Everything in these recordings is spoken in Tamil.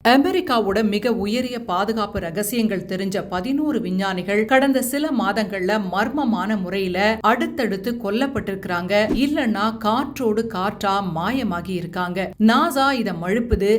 அமெரிக்காவோட மிக உயரிய பாதுகாப்பு ரகசியங்கள் தெரிஞ்ச 11 விஞ்ஞானிகள் கடந்த சில மாதங்கள்ல மர்மமான முறையில அடுத்தடுத்து கொல்லப்பட்டிருக்கிறாங்க. இல்லன்னா காற்றோடு காற்றா மாயமாகி இருக்காங்க. நாசா இத மழுப்புது,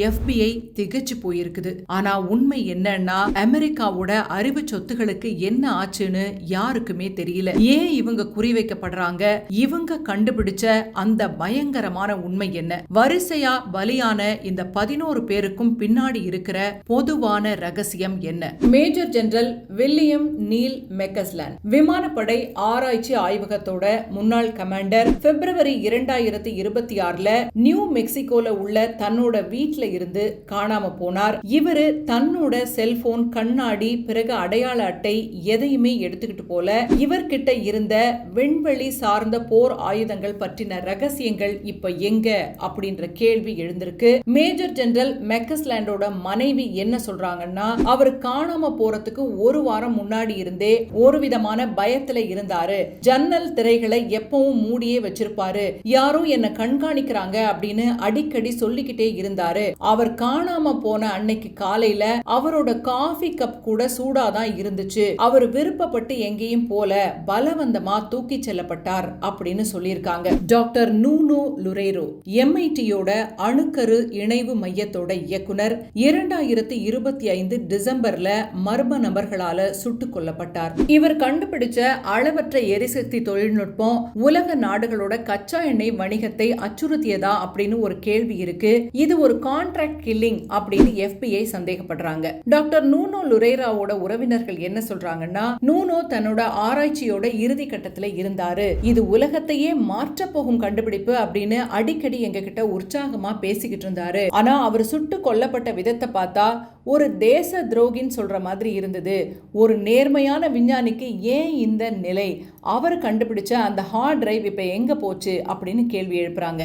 FBI திகச்சு போயிருக்குது. ஆனா உண்மை என்னன்னா, அமெரிக்காவோட அறிவு சொத்துகளுக்கு என்ன ஆச்சுன்னு யாருக்குமே தெரியல. ஏன் இவங்க குறிவைக்கப்படுறாங்க? இவங்க கண்டுபிடிச்ச அந்த பயங்கரமான உண்மை என்ன? வரிசையா பலியான இந்த 11 பேருக்கும் பின்னாடி இருக்கிற பொதுவான ரகசியம் என்ன? மேஜர் ஜெனரல் வில்லியம் நீல் மெக்கஸ்லாண்ட், விமானப்படை ஆராய்ச்சி ஆய்வகத்தோட முன்னாள் கமாண்டர், பிப்ரவரி 2026ல நியூ மெக்சிகோல உள்ள தன்னோட வீட்ல இருந்து காணாம போனார். இவரு தன்னோட செல்போன், கண்ணாடி, பிறகு அடையாள அட்டை எதையுமே எடுத்துக்கிட்டு போல. இவர்கிட்ட இருந்த விண்வெளி சார்ந்த போர் ஆயுதங்கள் பற்றின ரகசியங்கள் இப்ப எங்க அப்படின்ற கேள்வி எழுந்திருக்கு. மேஜர் ஜெனரல் மெக்கஸ்லாண்டோட மனைவி என்ன சொல்றாங்கன்னா, அவர் காணாம போறதுக்கு ஒரு வாரம் முன்னாடி இருந்தே ஒரு விதமான பயத்துல இருந்தாரு. ஜன்னல் திரைகளை எப்பவும் மூடியே வச்சிருப்பாரு. யாரும் என்ன கண்காணிக்கிறாங்க அப்படின்னு அடிக்கடி சொல்லிக்கிட்டே இருந்தாரு. அவர் காணாம போன அன்னைக்கு காலையில அவரோட காஃபி கப் கூட சூடாதான் இருந்துச்சு. அவர் விருப்பப்பட்டு எங்கேயும் போல, பலவந்தமா தூக்கி செல்லப்பட்டார் அப்படின்னு சொல்லியிருக்காங்க. டாக்டர் நூனோ லுரேரோ, MIT-யோட அணுக்கரு இணைவு மையத்தோட இயக்குனர், 2025 டிசம்பர்ல மர்ம நபர்களால சுட்டுக் கொல்லப்பட்டார். இவர் கண்டுபிடிச்ச அளவற்ற எரிசக்தி தொழில்நுட்பம் உலக நாடுகளோட கச்சா எண்ணெய் வணிகத்தை அச்சுறுத்தியதா அப்படின்னு ஒரு கேள்வி இருக்கு. இது ஒரு கான்ட்ராக்ட் கில்லிங் அப்படின்னு FBI சந்தேகப்படுறாங்க. டாக்டர் நூனோ லுரேராவோட உறவினர்கள் என்ன சொல்றாங்கன்னா, நூனோ தன்னோட ஆராய்ச்சியோட இறுதி கட்டத்துல இருந்தாரு. இது உலகத்தையே மாற்ற போகும் கண்டுபிடிப்பு அப்படின்னு அடிக்கடி எங்க கிட்ட உற்சாகமா பேசிக்கிட்டு இருந்தாரு. ஆனா அவர் சுட்டு கொல்லப்பட்ட விதத்தை பார்த்தா ஒரு தேச துரோகின்னு சொல்ற மாதிரி இருந்தது. ஒரு நேர்மையான விஞ்ஞானிக்கு ஏன் இந்த நிலை? அவர் கண்டுபிடிச்ச அந்த ஹார்ட் டிரைவ் இப்ப எங்க போச்சு அப்படின்னு கேள்வி எழுப்புறாங்க.